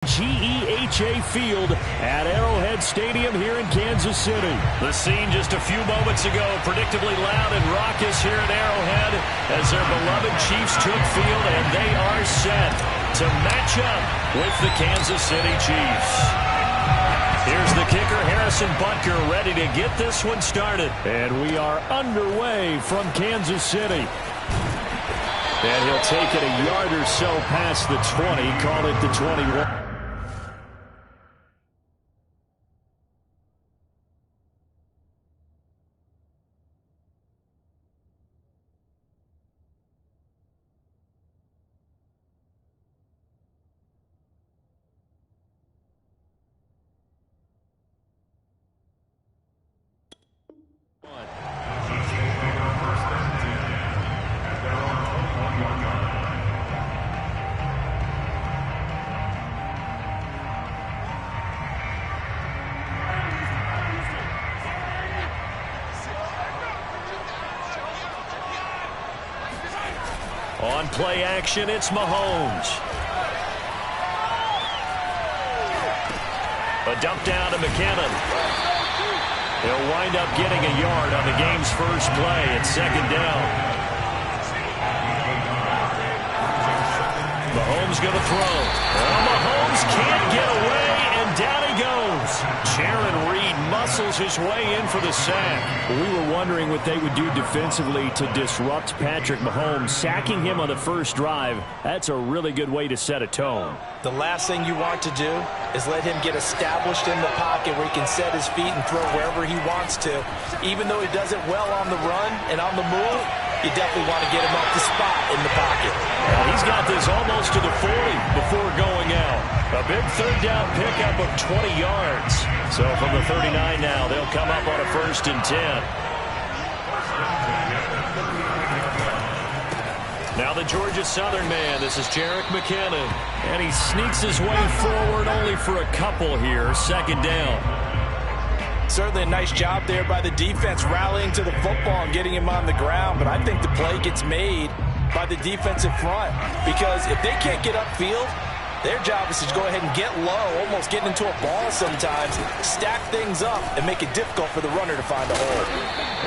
GEHA Field at Arrowhead Stadium here in Kansas City. The scene just a few moments ago, predictably loud and raucous here at Arrowhead as their beloved Chiefs took field, and they are set to match up with the Kansas City Chiefs. Here's the kicker, Harrison Butker, ready to get this one started. And we are underway from Kansas City. And he'll take it a yard or so past the 20, call it the 21. On play action, it's Mahomes. A dump down to McKinnon. He'll wind up getting a yard on the game's first play at second down. Mahomes going to throw. Oh, Mahomes can't get away, and down he goes. Jaron Reed muscles his way in for the sack. We were wondering what they would do defensively to disrupt Patrick Mahomes. Sacking him on the first drive, that's a really good way to set a tone. The last thing you want to do is let him get established in the pocket where he can set his feet and throw wherever he wants to. Even though he does it well on the run and on the move, you definitely want to get him off the spot in the pocket. Well, he's got this almost to the 40 before going out. A big third down pickup of 20 yards. So from the 39 now, they'll come up on a 1st and 10. Now the Georgia Southern man, this is Jerick McKinnon. And he sneaks his way forward only for a couple here, second down. Certainly a nice job there by the defense rallying to the football and getting him on the ground. But I think the play gets made by the defensive front. Because if they can't get upfield, their job is to go ahead and get low, almost getting into a ball sometimes, stack things up, and make it difficult for the runner to find a hole.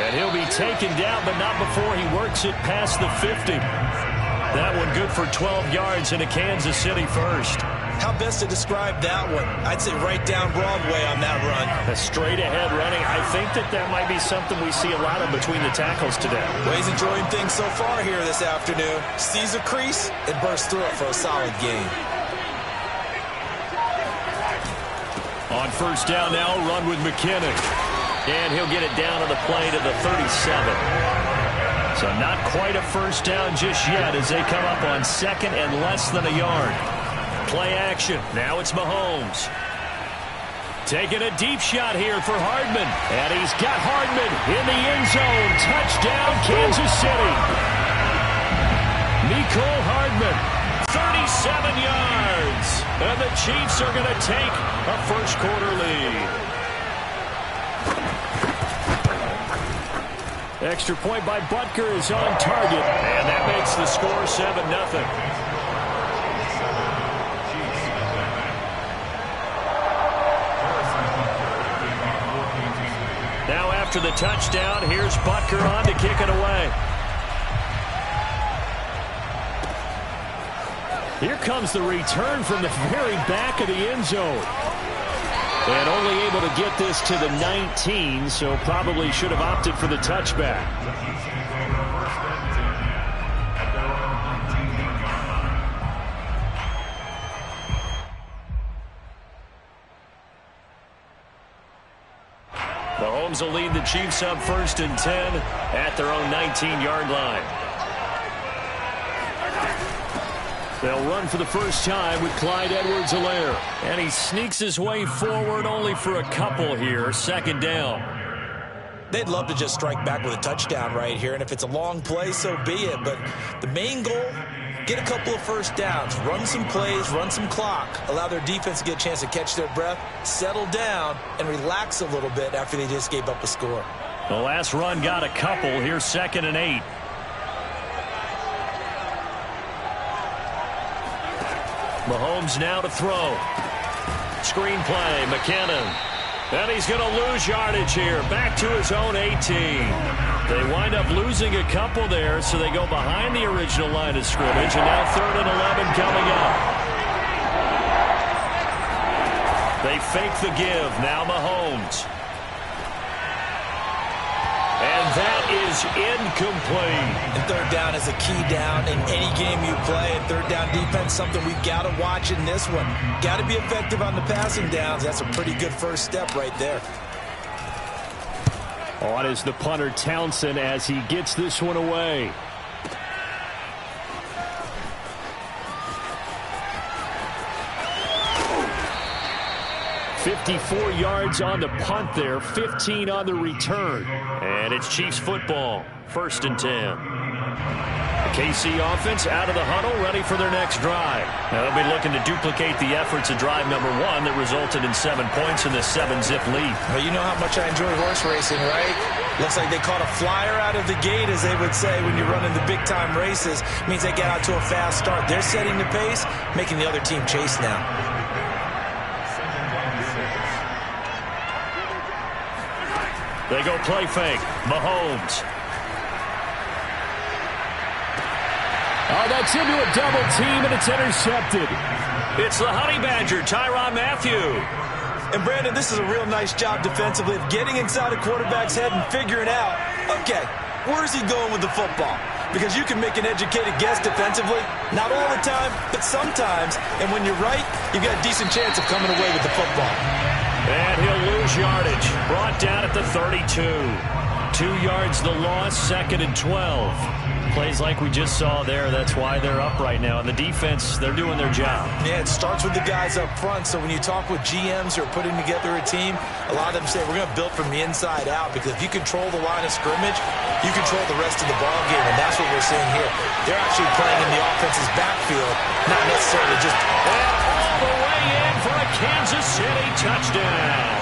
And he'll be taken down, but not before he works it past the 50. That one good for 12 yards into Kansas City first. How best to describe that one? I'd say right down Broadway on that run. A straight ahead running. I think that might be something we see a lot of between the tackles today. Well, he's enjoying things so far here this afternoon. Sees a crease and bursts through it for a solid gain. On first down now, run with McKinnon. And he'll get it down to the play to the 37. So not quite a first down just yet as they come up on second and less than a yard. Play action. Now it's Mahomes. Taking a deep shot here for Hardman. And he's got Hardman in the end zone. Touchdown, Kansas City. Mecole Hardman, 37 yards. And the Chiefs are going to take a first quarter lead. Extra point by Butker is on target. And that makes the score 7-0. Now after the touchdown, here's Butker on to kick it away. Here comes the return from the very back of the end zone. And only able to get this to the 19, so probably should have opted for the touchback. Mahomes will lead the Chiefs up 1st and 10 at their own 19-yard line. They'll run for the first time with Clyde Edwards-Helaire. And he sneaks his way forward only for a couple here, second down. They'd love to just strike back with a touchdown right here, and if it's a long play, so be it. But the main goal, get a couple of first downs, run some plays, run some clock, allow their defense to get a chance to catch their breath, settle down, and relax a little bit after they just gave up a score. The last run got a couple. Here's 2nd and 8. Mahomes now to throw. Screen play, McKinnon. And he's going to lose yardage here. Back to his own 18. They wind up losing a couple there, so they go behind the original line of scrimmage. And now 3rd and 11 coming up. They fake the give. Now Mahomes. And that is incomplete. And 3rd down is a key down in any game you play. And 3rd down defense, something we've got to watch in this one. Got to be effective on the passing downs. That's a pretty good first step right there. On is the punter Townsend as he gets this one away. $54 yards on the punt there, 15 on the return. And it's Chiefs football, 1st and 10. The KC offense out of the huddle, ready for their next drive. Now they'll be looking to duplicate the efforts of drive number 1 that resulted in 7 points in this 7-zip lead. Well, you know how much I enjoy horse racing, right? Looks like they caught a flyer out of the gate, as they would say, when you're running the big-time races. It means they get out to a fast start. They're setting the pace, making the other team chase now. They go play fake. Mahomes. Oh, that's into a double team, and it's intercepted. It's the Honey Badger, Tyrann Mathieu. And, Brandon, this is a real nice job defensively of getting inside a quarterback's head and figuring out, okay, where's he going with the football? Because you can make an educated guess defensively. Not all the time, but sometimes. And when you're right, you've got a decent chance of coming away with the football. And he'll lose yardage. Brought down at the 32. 2 yards the loss, 2nd and 12. Plays like we just saw there. That's why they're up right now. And the defense, they're doing their job. Yeah, it starts with the guys up front. So when you talk with GMs who are putting together a team, a lot of them say we're going to build from the inside out, because if you control the line of scrimmage, you control the rest of the ball game. And that's what we're seeing here. They're actually playing in the offense's backfield, not necessarily just... And all the way in for a Kansas City touchdown.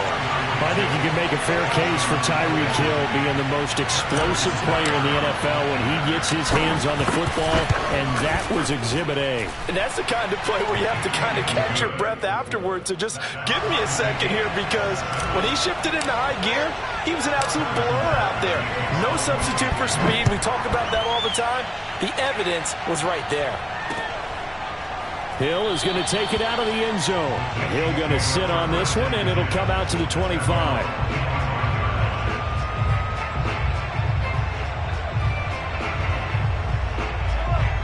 I think you can make a fair case for Tyreek Hill being the most explosive player in the NFL when he gets his hands on the football, and that was Exhibit A. And that's the kind of play where you have to kind of catch your breath afterwards. So just give me a second here, because when he shifted into high gear, he was an absolute blur out there. No substitute for speed. We talk about that all the time. The evidence was right there. Hill is going to take it out of the end zone. Hill going to sit on this one, and it'll come out to the 25.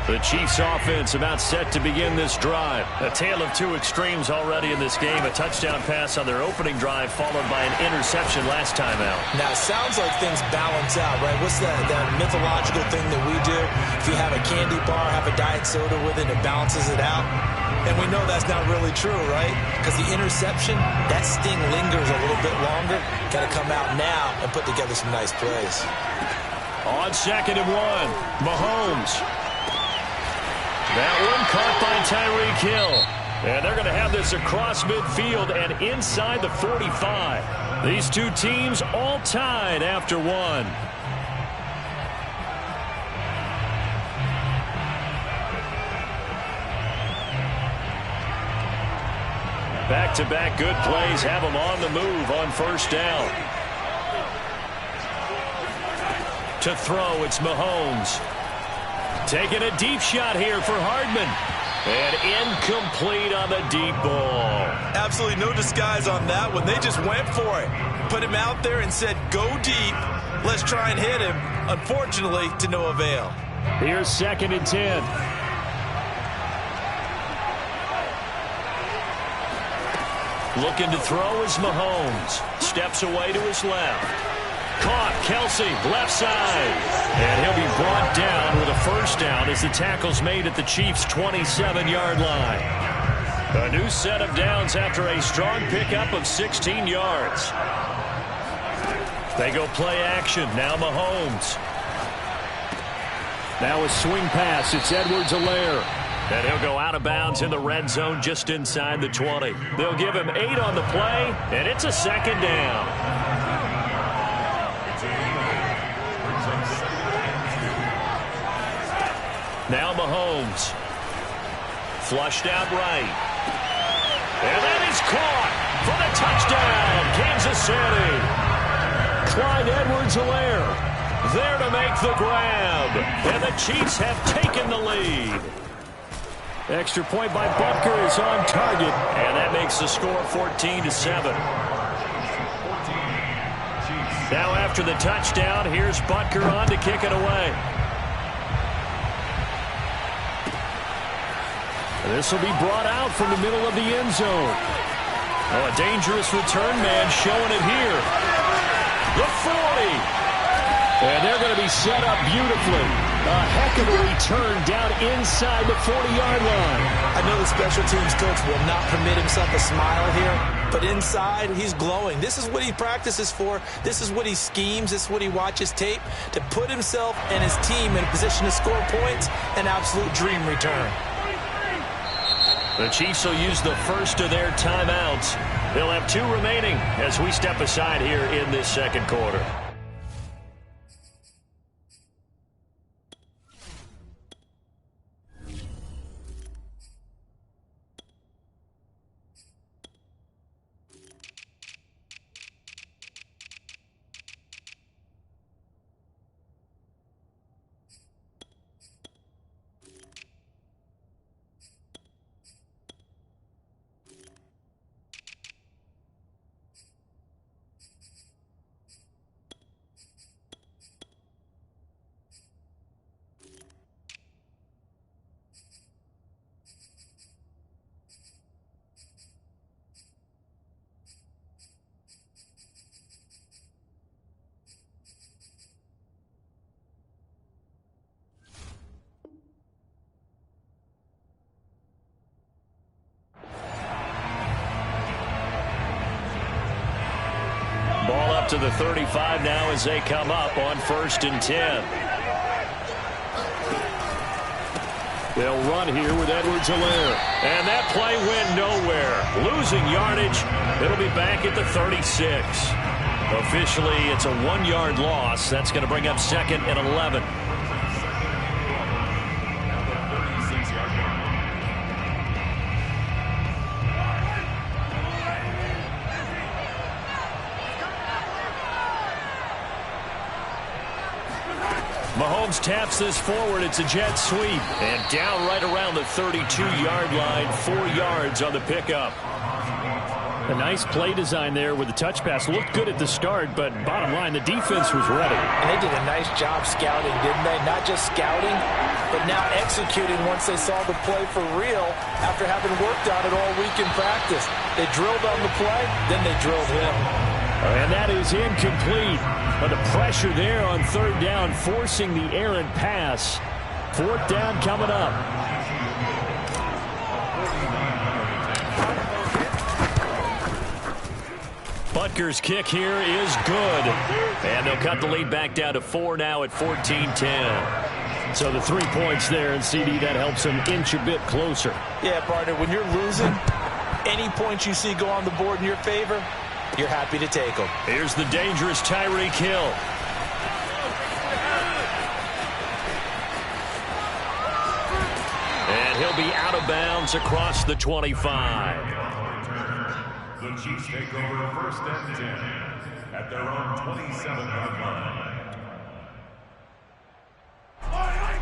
The Chiefs offense about set to begin this drive. A tale of two extremes already in this game. A touchdown pass on their opening drive, followed by an interception last time out. Now, it sounds like things balance out, right? What's that mythological thing that we do? If you have a candy bar, have a diet soda with it, it balances it out. And we know that's not really true, right? Because the interception, that sting lingers a little bit longer. Got to come out now and put together some nice plays. On 2nd and 1, Mahomes. That one caught by Tyreek Hill. And they're going to have this across midfield and inside the 45. These two teams all tied after one. Back-to-back good plays have them on the move on 1st down. To throw, it's Mahomes. Taking a deep shot here for Hardman. And incomplete on the deep ball. Absolutely no disguise on that one. They just went for it. Put him out there and said, go deep. Let's try and hit him. Unfortunately, to no avail. Here's 2nd and 10. Looking to throw is Mahomes. Steps away to his left. Caught, Kelsey, left side. And he'll be brought down with a 1st down as the tackle's made at the Chiefs' 27-yard line. A new set of downs after a strong pickup of 16 yards. They go play action. Now Mahomes. Now a swing pass. It's Edwards-Helaire. And he'll go out of bounds in the red zone just inside the 20. They'll give him 8 on the play, and it's a 2nd down. Now Mahomes. Flushed out right. And that is caught for the touchdown, Kansas City. Clyde Edwards-Helaire there to make the grab. And the Chiefs have taken the lead. Extra point by Butker is on target. And that makes the score 14-7. Now after the touchdown, here's Butker on to kick it away. This will be brought out from the middle of the end zone. Oh, a dangerous return man showing it here. The 40. And they're going to be set up beautifully. A heck of a return down inside the 40-yard line. I know the special teams coach will not permit himself a smile here, but inside, he's glowing. This is what he practices for. This is what he schemes. This is what he watches tape to put himself and his team in a position to score points. An absolute dream return. The Chiefs will use the first of their timeouts. They'll have 2 remaining as we step aside here in this second quarter. Ball up to the 35 now as they come up on 1st and 10. They'll run here with Edwards-Helaire. And that play went nowhere. Losing yardage. It'll be back at the 36. Officially, it's a 1-yard loss. That's going to bring up 2nd and 11. Mahomes taps this forward. It's a jet sweep. And down right around the 32-yard line. 4 yards on the pickup. A nice play design there with the touch pass. Looked good at the start, but bottom line, the defense was ready. And they did a nice job scouting, didn't they? Not just scouting, but now executing once they saw the play for real after having worked on it all week in practice. They drilled on the play, then they drilled him. And that is incomplete. But the pressure there on 3rd down, forcing the errant pass. 4th down coming up. Butker's kick here is good. And they'll cut the lead back down to 4 now at 14-10. So the 3 points there, and CD, that helps them inch a bit closer. Yeah, partner, when you're losing, any points you see go on the board in your favor, you're happy to take them. Here's the dangerous Tyreek Hill. And he'll be out of bounds across the 25. The Chiefs take over 1st and 10 at their own 27-yard line.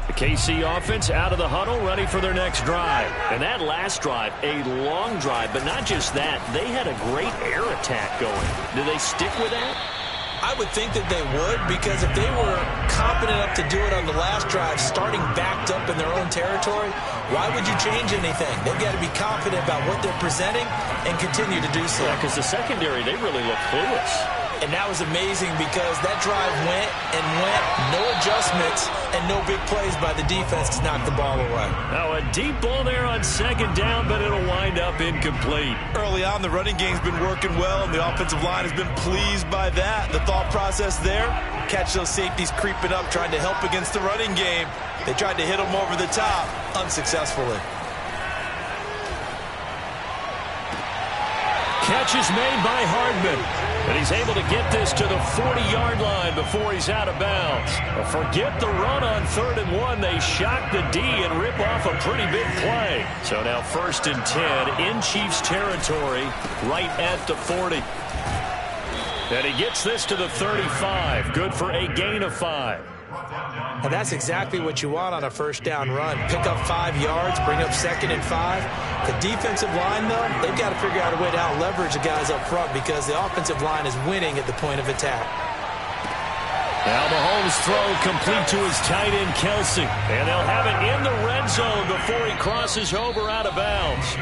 The KC offense out of the huddle, ready for their next drive. And that last drive, a long drive, but not just that. They had a great air attack going. Do they stick with that? I would think that they would, because if they were competent enough to do it on the last drive, starting backed up in their own territory, why would you change anything? They've got to be confident about what they're presenting and continue to do so. Yeah, because the secondary, they really look clueless. And that was amazing because that drive went and went, no adjustments, and no big plays by the defense to knock the ball away. Now a deep ball there on 2nd down, but it'll wind up incomplete. Early on, the running game's been working well, and the offensive line has been pleased by that. The thought process there, catch those safeties creeping up, trying to help against the running game. They tried to hit them over the top, unsuccessfully. Catch is made by Hardman. And he's able to get this to the 40-yard line before he's out of bounds. Forget the run on 3rd and 1. They shock the D and rip off a pretty big play. So now 1st and 10 in Chiefs territory right at the 40. And he gets this to the 35. Good for a gain of 5. And that's exactly what you want on a 1st down run. Pick up 5 yards, bring up 2nd and 5. The defensive line, though, they've got to figure out a way to out-leverage the guys up front because the offensive line is winning at the point of attack. Now Mahomes' throw complete to his tight end, Kelsey. And they'll have it in the red zone before he crosses over out of bounds.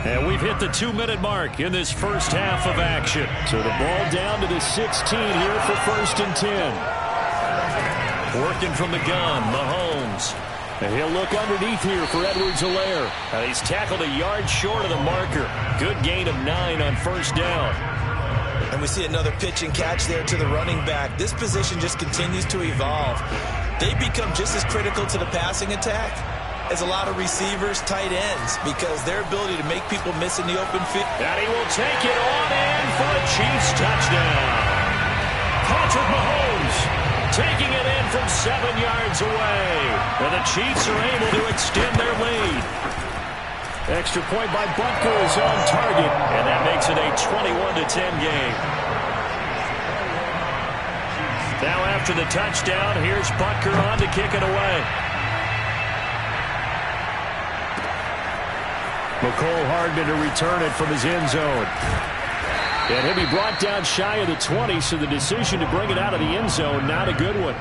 And we've hit the 2-minute mark in this first half of action. So the ball down to the 16 here for 1st and 10. Working from the gun, Mahomes. And he'll look underneath here for Edwards-Helaire. And he's tackled a yard short of the marker. Good gain of 9 on 1st down. And we see another pitch and catch there to the running back. This position just continues to evolve. They become just as critical to the passing attack as a lot of receivers, tight ends, because their ability to make people miss in the open field. And he will take it on in for a Chiefs touchdown. Patrick Mahomes taking it in from 7 yards away. And the Chiefs are able to extend their lead. Extra point by Butker is on target. And that makes it a 21-10 game. Now after the touchdown, here's Butker on to kick it away. McCole Hardman to return it from his end zone. And he'll be brought down shy of the 20, so the decision to bring it out of the end zone, not a good one.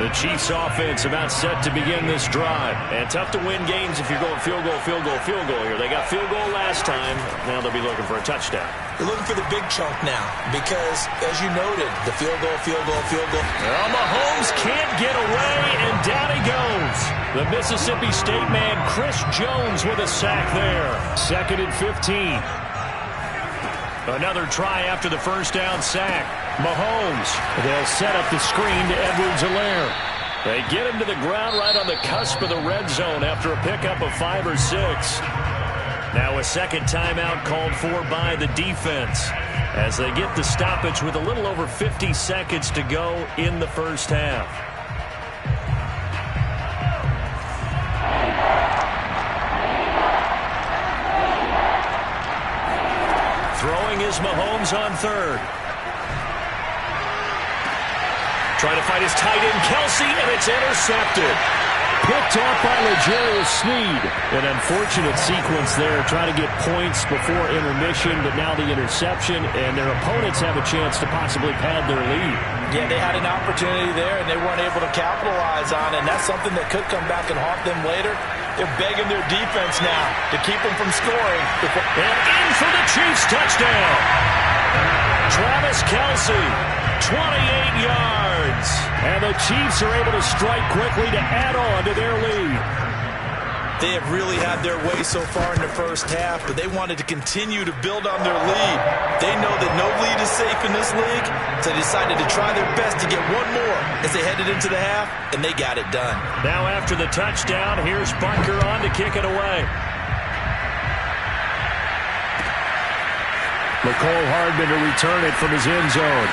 The Chiefs offense about set to begin this drive. And tough to win games if you're going field goal, field goal, field goal here. They got field goal last time. Now they'll be looking for a touchdown. They're looking for the big chunk now because, as you noted, the field goal, field goal, field goal. Well, Mahomes can't get away, and down he goes. The Mississippi State man, Chris Jones, with a sack there. 2nd and 15. Another try after the 1st down sack. Mahomes. They'll set up the screen to Edwards-Helaire. They get him to the ground right on the cusp of the red zone after a pickup of 5 or 6. Now a second timeout called for by the defense as they get the stoppage with a little over 50 seconds to go in the first half. Throwing is Mahomes on 3rd. Trying to find his tight end, Kelsey, and it's intercepted. Picked off by L'Jarius Sneed. An unfortunate sequence there, trying to get points before intermission, but now the interception, and their opponents have a chance to possibly pad their lead. Yeah, they had an opportunity there, and they weren't able to capitalize on it, and that's something that could come back and haunt them later. They're begging their defense now to keep them from scoring. And in for the Chiefs touchdown. Travis Kelsey, 28 yards. And the Chiefs are able to strike quickly to add on to their lead. They have really had their way so far in the first half, but they wanted to continue to build on their lead. They know that no lead is safe in this league, so they decided to try their best to get one more as they headed into the half, and they got it done. Now after the touchdown, here's Butker on to kick it away. McCole Hardman to return it from his end zone.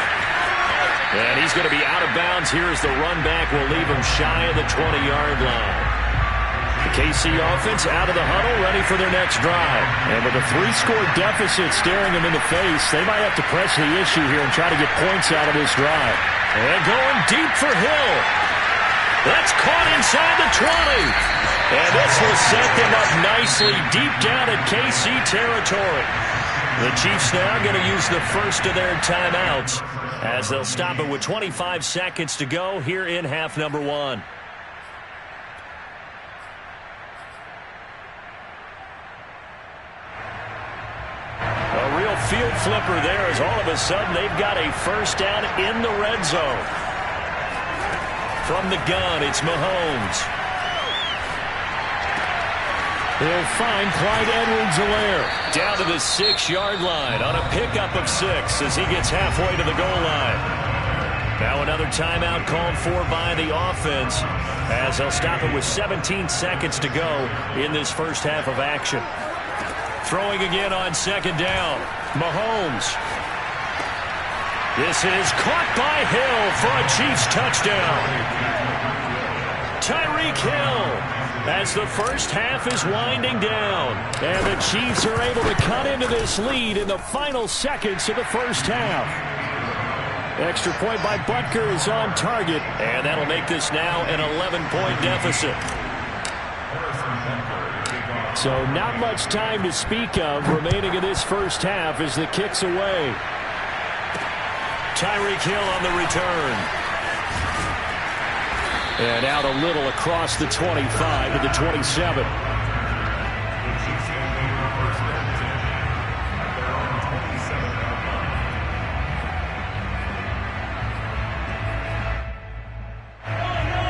And he's going to be out of bounds here as the run back will leave him shy of the 20-yard line. The KC offense out of the huddle, ready for their next drive. And with a 3-score deficit staring them in the face, they might have to press the issue here and try to get points out of this drive. And going deep for Hill. That's caught inside the 20. And this will set them up nicely deep down at KC territory. The Chiefs now going to use the first of their timeouts as they'll stop it with 25 seconds to go here in half number 1. A real field flipper there as all of a sudden they've got a first down in the red zone. From the gun, it's Mahomes. They'll find Clyde Edwards-Helaire down to the 6-yard line on a pickup of 6 as he gets halfway to the goal line. Now another timeout called for by the offense as they'll stop it with 17 seconds to go in this first half of action. Throwing again on second down. Mahomes. This is caught by Hill for a Chiefs touchdown. Tyreek Hill as the first half is winding down. And the Chiefs are able to cut into this lead in the final seconds of the first half. Extra point by Butker is on target. And that'll make this now an 11-point deficit. So not much time to speak of remaining in this first half as the kick's away. Tyreek Hill on the return. And out a little across the 25 to the 27.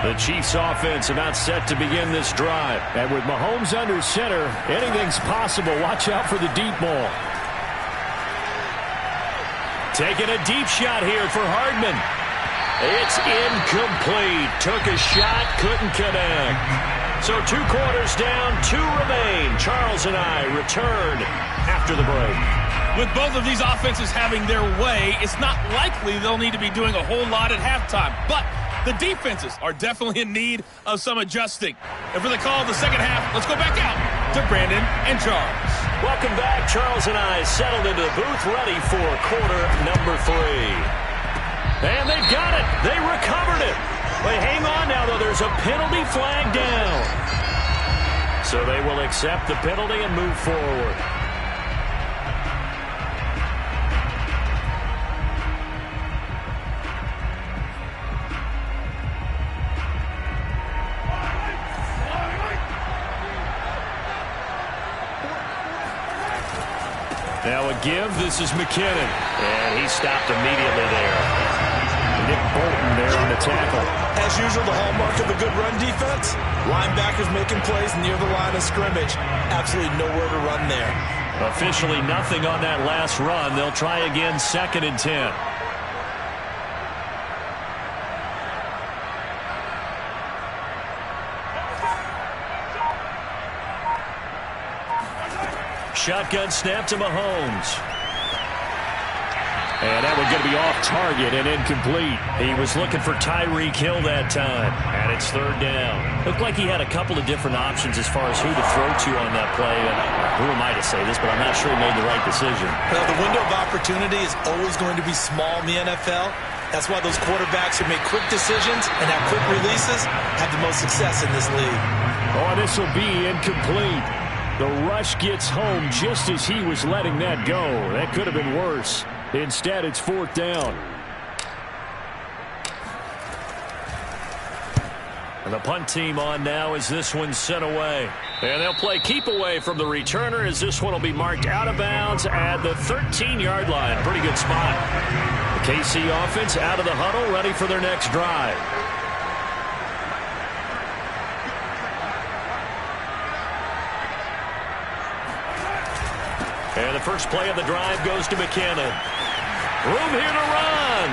The Chiefs offense about set to begin this drive. And with Mahomes under center, anything's possible. Watch out for the deep ball. Taking a deep shot here for Hardman. It's incomplete. Took a shot, couldn't connect. So 2 quarters down, 2 remain. Charles and I return after the break. With both of these offenses having their way, it's not likely they'll need to be doing a whole lot at halftime. But the defenses are definitely in need of some adjusting. And for the call of the second half, let's go back out to Brandon and Charles. Welcome back. Charles and I settled into the booth, ready for quarter number 3. And they've got it. They recovered it. But hang on now, though. There's a penalty flag down. So they will accept the penalty and move forward. Now a give. This is McKinnon. And he stopped immediately there. Nick Bolton there on the tackle. As usual, the hallmark of a good run defense. Linebackers making plays near the line of scrimmage. Absolutely nowhere to run there. Officially nothing on that last run. They'll try again 2nd and 10. Shotgun snap to Mahomes. And that one going to be off target and incomplete. He was looking for Tyreek Hill that time. And it's 3rd down. Looked like he had a couple of different options as far as who to throw to on that play. And who am I to say this, but I'm not sure he made the right decision. Well, the window of opportunity is always going to be small in the NFL. That's why those quarterbacks who make quick decisions and have quick releases have the most success in this league. Oh, this will be incomplete. The rush gets home just as he was letting that go. That could have been worse. Instead, it's 4th down. And the punt team on now as this one's sent away. And they'll play keep away from the returner as this one will be marked out of bounds at the 13-yard line. Pretty good spot. The KC offense out of the huddle, ready for their next drive. And the first play of the drive goes to McKinnon. Room here to run.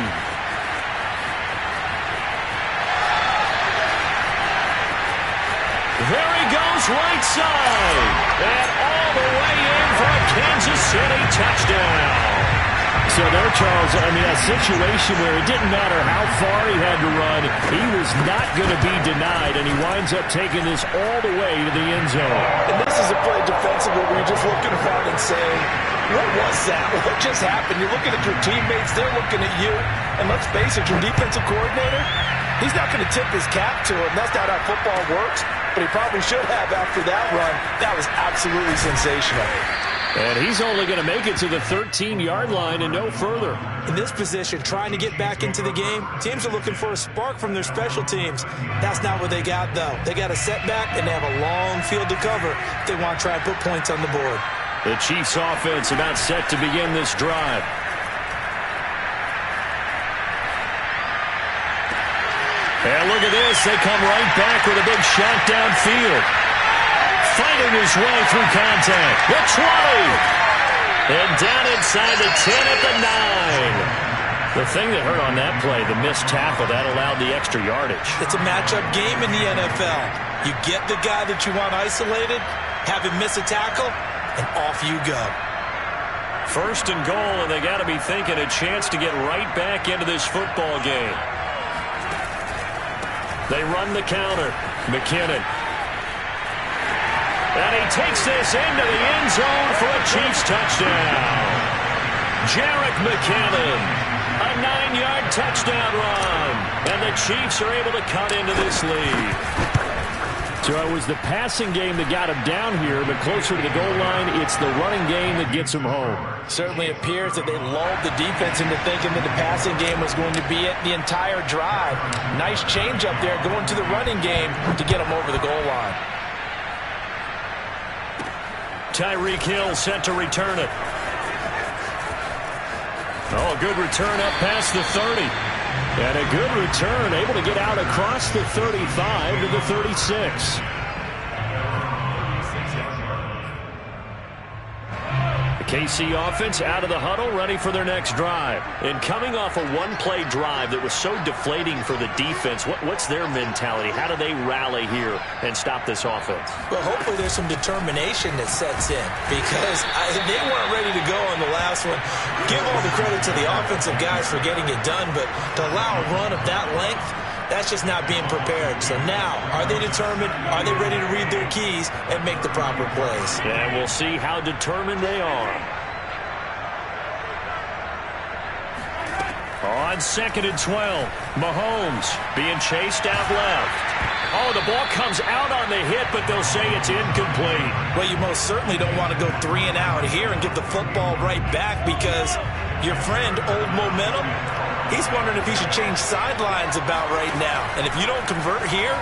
There he goes, right side. And all the way in for a Kansas City touchdown. So there, Charles, I mean, a situation where it didn't matter how far he had to run, he was not going to be denied, and he winds up taking this all the way to the end zone. And this is a play defensively where you're just looking around and saying, what was that? What just happened? You're looking at your teammates, they're looking at you, and let's face it, your defensive coordinator, he's not going to tip his cap to him. That's not how football works, but he probably should have after that run. That was absolutely sensational. And he's only going to make it to the 13-yard line and no further. In this position, trying to get back into the game, teams are looking for a spark from their special teams. That's not what they got, though. They got a setback, and they have a long field to cover if they want to try and put points on the board. The Chiefs offense about set to begin this drive. And look at this. They come right back with a big shot downfield. Fighting his way through contact. The 20. And down inside the 10 at the 9. The thing that hurt on that play, the missed tackle, that allowed the extra yardage. It's a matchup game in the NFL. You get the guy that you want isolated, have him miss a tackle, and off you go. First and goal, and they got to be thinking a chance to get right back into this football game. They run the counter. McKinnon. And he takes this into the end zone for a Chiefs touchdown. Jerick McKinnon, a 9-yard touchdown run. And the Chiefs are able to cut into this lead. So it was the passing game that got him down here, but closer to the goal line, it's the running game that gets him home. Certainly appears that they lulled the defense into thinking that the passing game was going to be it the entire drive. Nice change up there going to the running game to get him over the goal line. Tyreek Hill set to return it. Oh, a good return up past the 30. And a good return, able to get out across the 35 to the 36. KC offense out of the huddle, ready for their next drive. And coming off a one-play drive that was so deflating for the defense, what's their mentality? How do they rally here and stop this offense? Well, hopefully there's some determination that sets in because they weren't ready to go on the last one. Give all the credit to the offensive guys for getting it done, but to allow a run of that length, that's just not being prepared. So now, are they determined? Are they ready to read their keys and make the proper plays? And we'll see how determined they are. On 2nd and 12, Mahomes being chased out left. Oh, the ball comes out on the hit, but they'll say it's incomplete. Well, you most certainly don't want to go 3 and out here and get the football right back because your friend, Old Momentum, he's wondering if he should change sidelines about right now. And if you don't convert here,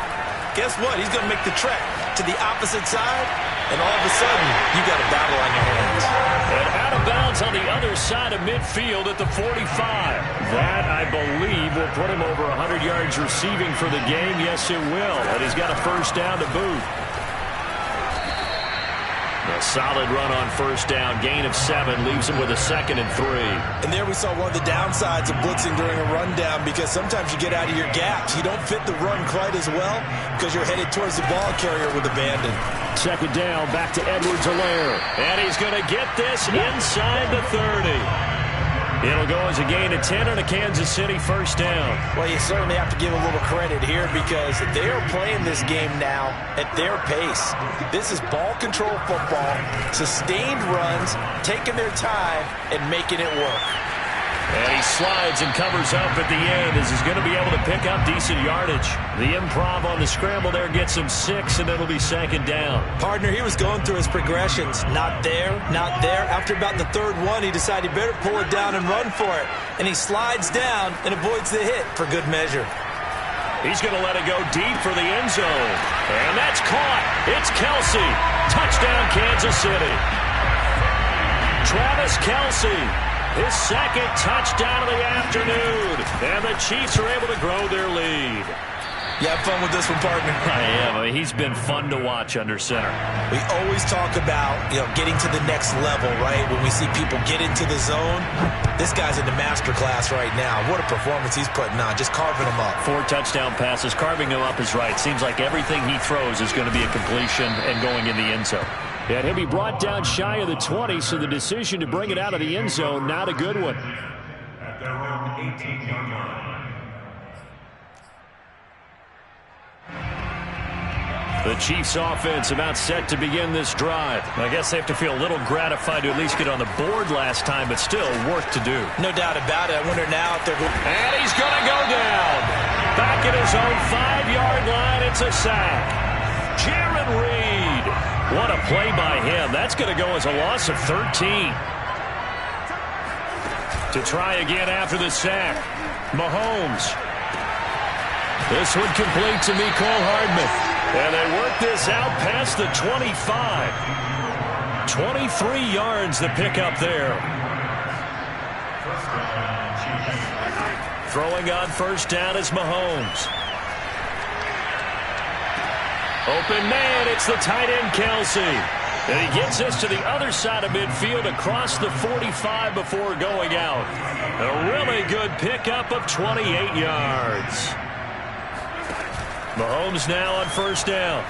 guess what? He's going to make the trek to the opposite side, and all of a sudden, you got a battle on your hands. And out of bounds on the other side of midfield at the 45. That, I believe, will put him over 100 yards receiving for the game. Yes, it will. And he's got a first down to boot. A solid run on first down. Gain of 7 leaves him with a 2nd and 3. And there we saw one of the downsides of blitzing during a rundown because sometimes you get out of your gaps. You don't fit the run quite as well because you're headed towards the ball carrier with abandon. 2nd down, back to Edwards-Helaire. And he's going to get this inside the 30. It'll go as a gain of 10 on a Kansas City first down. Well, you certainly have to give a little credit here because they are playing this game now at their pace. This is ball control football, sustained runs, taking their time, and making it work. And he slides and covers up at the end as he's going to be able to pick up decent yardage. The improv on the scramble there gets him 6, and it'll be 2nd down. Partner, he was going through his progressions. Not there, not there. After about the 3rd one, he decided he better pull it down and run for it. And he slides down and avoids the hit for good measure. He's going to let it go deep for the end zone. And that's caught. It's Kelsey. Touchdown, Kansas City. Travis Kelsey. His 2nd touchdown of the afternoon. And the Chiefs are able to grow their lead. You have fun with this one, partner? I am. I mean, he's been fun to watch under center. We always talk about, getting to the next level, right? When we see people get into the zone, this guy's in the master class right now. What a performance he's putting on, just carving them up. 4 touchdown passes. Carving them up is right. Seems like everything he throws is going to be a completion and going in the end zone. And he'll be brought down shy of the 20, so the decision to bring it out of the end zone, not a good one. At their own 18-yard line. The Chiefs offense about set to begin this drive. I guess they have to feel a little gratified to at least get on the board last time, but still work to do. No doubt about it. I wonder now if they're going. And he's going to go down. Back at his own 5-yard line, it's a sack. Jaron Reed. What a play by him. That's going to go as a loss of 13. To try again after the sack. Mahomes. This one complete to Mecole Hardman. And they work this out past the 25. 23 yards to pick up there. Throwing on first down is Mahomes. Open man, it's the tight end Kelsey. And he gets us to the other side of midfield across the 45 before going out. A really good pickup of 28 yards. Mahomes now on first down.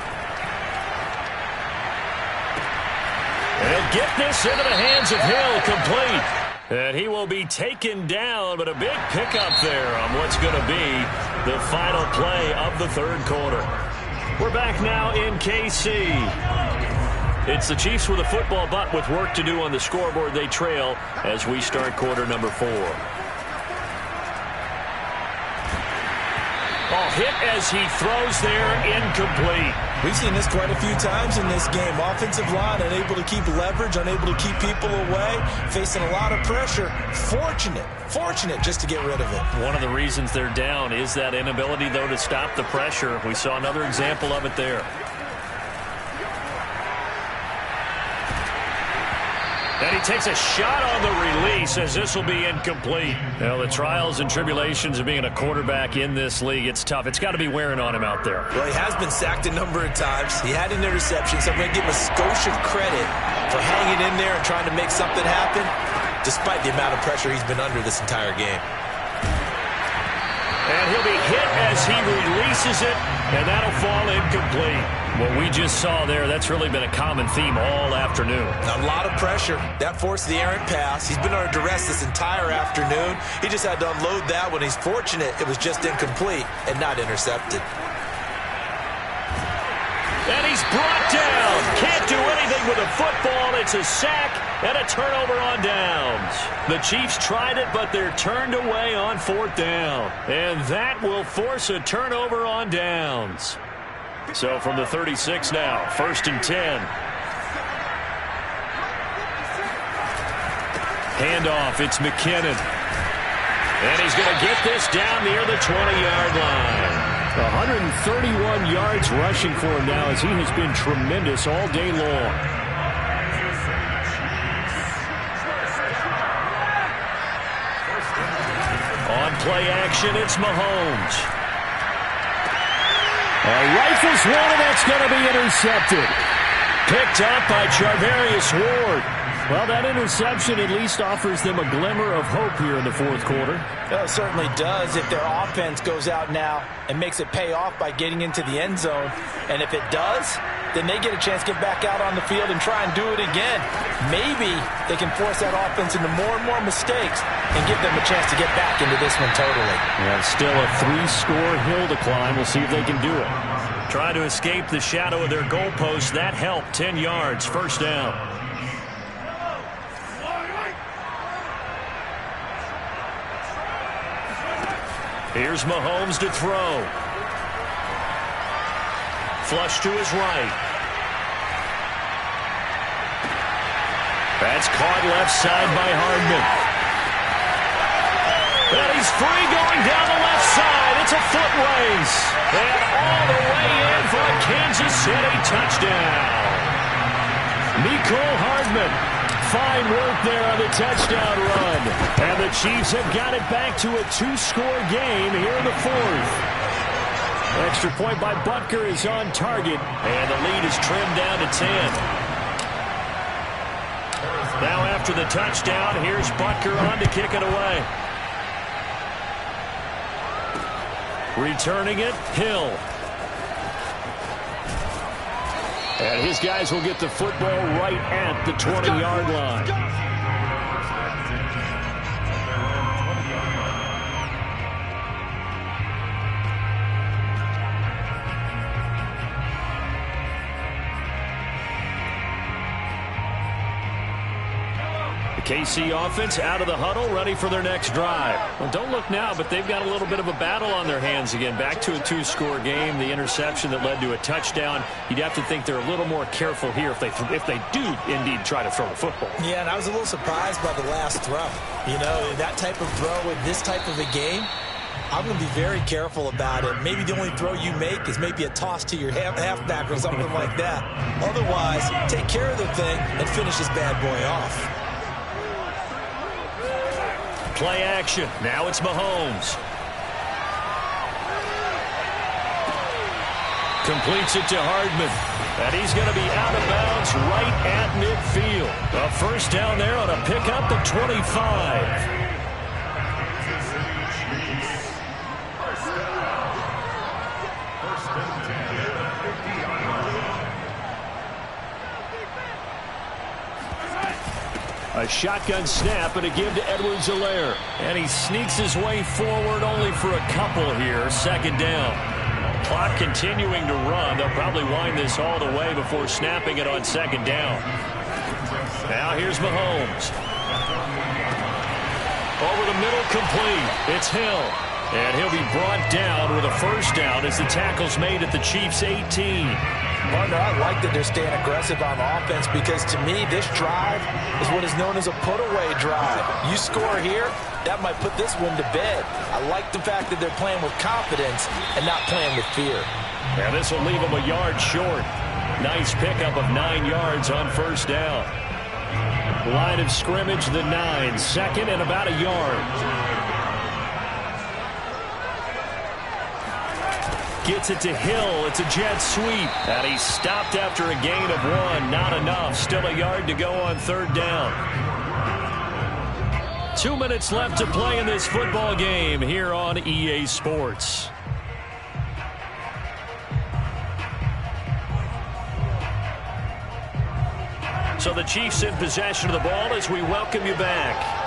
He'll get this into the hands of Hill, complete. And he will be taken down, but a big pickup there on what's going to be the final play of the third quarter. We're back now in KC. It's the Chiefs with a football, but with work to do on the scoreboard. They trail as we start quarter number 4. Ball hit as he throws there, incomplete. We've seen this quite a few times in this game. Offensive line unable to keep leverage, unable to keep people away, facing a lot of pressure. Fortunate just to get rid of it. One of the reasons they're down is that inability, though, to stop the pressure. We saw another example of it there. And he takes a shot on the release as this will be incomplete. Well, the trials and tribulations of being a quarterback in this league, it's tough. It's got to be wearing on him out there. Well, he has been sacked a number of times. He had an interception, so I'm going to give him a skosh of credit for hanging in there and trying to make something happen, despite the amount of pressure he's been under this entire game. And he'll be hit as he releases it, and that'll fall incomplete. What we just saw there, that's really been a common theme all afternoon. A lot of pressure. That forced the errant pass. He's been under duress this entire afternoon. He just had to unload that one. He's fortunate it was just incomplete and not intercepted. And he's brought down. Can't do anything with a football. It's a sack and a turnover on downs. The Chiefs tried it, but they're turned away on 4th down. And that will force a turnover on downs. So from the 36 now, 1st and 10. Handoff, it's McKinnon. And he's going to get this down near the 20-yard line. 131 yards rushing for him now as he has been tremendous all day long. On play action, it's Mahomes. Rifles one, and that's going to be intercepted. Picked up by Charvarius Ward. Well, that interception at least offers them a glimmer of hope here in the 4th quarter. Well, it certainly does if their offense goes out now and makes it pay off by getting into the end zone. And if it does, then they get a chance to get back out on the field and try and do it again. Maybe they can force that offense into more and more mistakes and give them a chance to get back into this one totally. Yeah, still a 3-score hill to climb. We'll see if they can do it. Trying to escape the shadow of their goalpost. That helped. 10 yards, 1st down. Here's Mahomes to throw. Flush to his right. That's caught left side by Hardman. And he's free going down the left side. It's a foot race. And all the way in for a Kansas City touchdown. Nicole Hardman. Fine work there on the touchdown run. And the Chiefs have got it back to a 2-score game here in the 4th. Extra point by Butker is on target. And the lead is trimmed down to 10. Now after the touchdown, here's Butker on to kick it away. Returning it, Hill. And his guys will get the football right at the 20-yard line. KC offense out of the huddle, ready for their next drive. Well, don't look now, but they've got a little bit of a battle on their hands again. Back to a 2-score game. The interception that led to a touchdown. You'd have to think they're a little more careful here if they do indeed try to throw the football. Yeah, and I was a little surprised by the last throw. You know, that type of throw in this type of a game, I'm going to be very careful about it. Maybe the only throw you make is maybe a toss to your halfback or something like that. Otherwise, take care of the thing and finish this bad boy off. Play action. Now it's Mahomes. Completes it to Hardman. And he's going to be out of bounds right at midfield. A 1st down there on a pickup at 25. A shotgun snap and a give to Edwards-Helaire. And he sneaks his way forward only for a couple here. Second down. Clock continuing to run. They'll probably wind this all the way before snapping it on second down. Now here's Mahomes. Over the middle, complete. It's Hill. And he'll be brought down with a first down as the tackle's made at the Chiefs' 18. Partner, I like that they're staying aggressive on offense because, to me, this drive is what is known as a put-away drive. You score here, that might put this one to bed. I like the fact that they're playing with confidence and not playing with fear. And this will leave them a yard short. Nice pickup of 9 yards on first down. Line of scrimmage, the 9. Second and about a yard. Gets it to Hill. It's a jet sweep. And he stopped after a gain of 1. Not enough. Still a yard to go on third down. 2 minutes left to play in this football game here on EA Sports. So the Chiefs in possession of the ball as we welcome you back.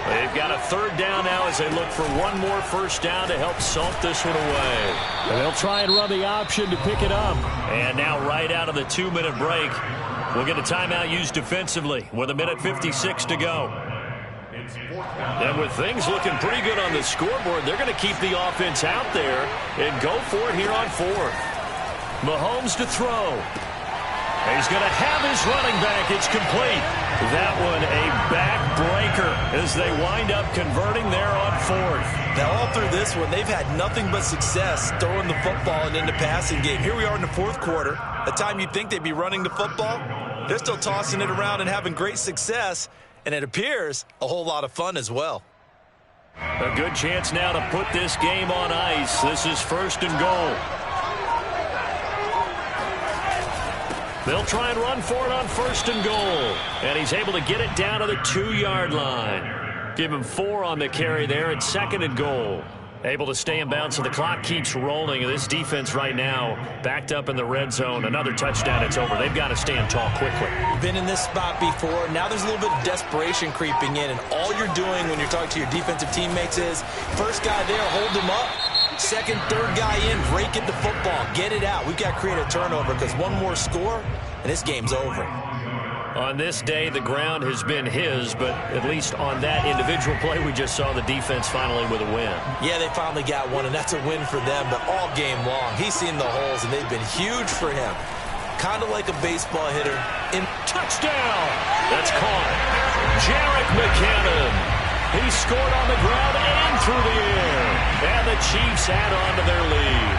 They've got a third down now as they look for one more first down to help salt this one away. And they'll try and run the option to pick it up. And now right out of the 2-minute break, we'll get a timeout used defensively with 1:56 to go. And with things looking pretty good on the scoreboard, they're going to keep the offense out there and go for it here on fourth. Mahomes to throw. He's going to have his running back. It's complete. That one a backbreaker as they wind up converting there on fourth. Now, all through this one, they've had nothing but success throwing the football and in the passing game. Here we are in the fourth quarter. The time you'd think they'd be running the football, they're still tossing it around and having great success, and it appears a whole lot of fun as well. A good chance now to put this game on ice. This is first and goal. They'll try and run for it on first and goal. And he's able to get it down to the 2-yard line. Give him 4 on the carry there at second and goal. Able to stay in bounds, so the clock keeps rolling. This defense right now backed up in the red zone. Another touchdown, it's over. They've got to stand tall quickly. Been in this spot before. Now there's a little bit of desperation creeping in, and all you're doing when you're talking to your defensive teammates is first guy there, hold him up. Second, third guy in, break it the football. Get it out. We've got to create a turnover because one more score, and this game's over. On this day, the ground has been his, but at least on that individual play, we just saw the defense finally with a win. Yeah, they finally got one, and that's a win for them, but all game long, he's seen the holes, and they've been huge for him. Kind of like a baseball hitter. Touchdown! That's caught. Jerick McKinnon. He scored on the ground and through the air. And the Chiefs add on to their lead.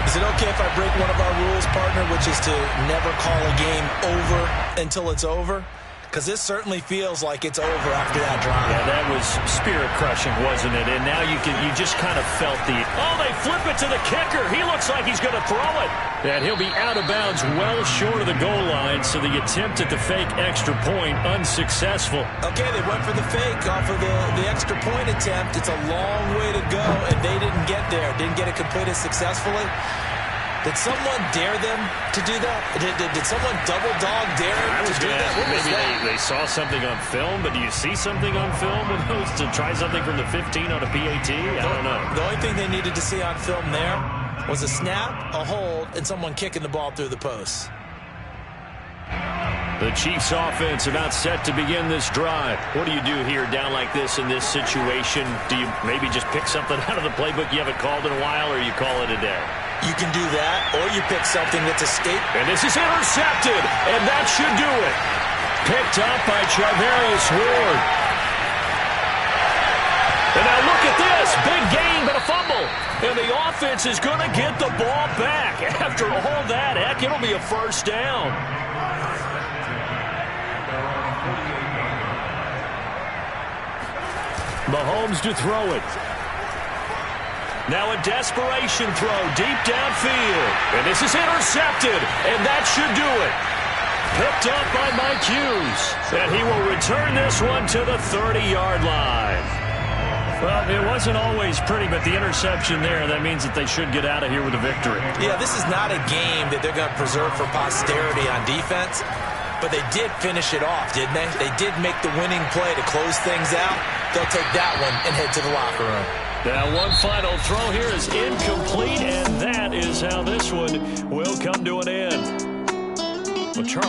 Is it okay if I break one of our rules, partner, which is to never call a game over until it's over? Because this certainly feels like it's over after that drive. Yeah, that was spirit-crushing, wasn't it? And now you just kind of felt the... Oh, they flip it to the kicker. He looks like he's going to throw it. And he'll be out of bounds well short of the goal line, so the attempt at the fake extra point unsuccessful. Okay, they went for the fake off of the extra point attempt. It's a long way to go, and they didn't get there. Didn't get it completed successfully. Did someone dare them to do that? Did someone double dog dare them to do that? Maybe they saw something on film, but do you see something on film with those to try something from the 15 on a PAT? I don't know. The only thing they needed to see on film there was a snap, a hold, and someone kicking the ball through the post. The Chiefs offense about set to begin this drive. What do you do here down like this in this situation? Do you maybe just pick something out of the playbook you haven't called in a while, or you call it a day? You can do that, or you pick something that's escaped. And this is intercepted, and that should do it. Picked up by Charvarius Ward. And now look at this. Big gain, but a fumble. And the offense is going to get the ball back. After all that, heck, it'll be a first down. Mahomes to throw it. Now a desperation throw deep downfield. And this is intercepted. And that should do it. Picked up by Mike Hughes. And he will return this one to the 30-yard line. Well, it wasn't always pretty, but the interception there, that means that they should get out of here with a victory. Yeah, this is not a game that they're going to preserve for posterity on defense. but they did finish it off, didn't they? They did make the winning play to close things out. They'll take that one and head to the locker room. Now, one final throw here is incomplete, and that is how this one will come to an end. Well, Charles.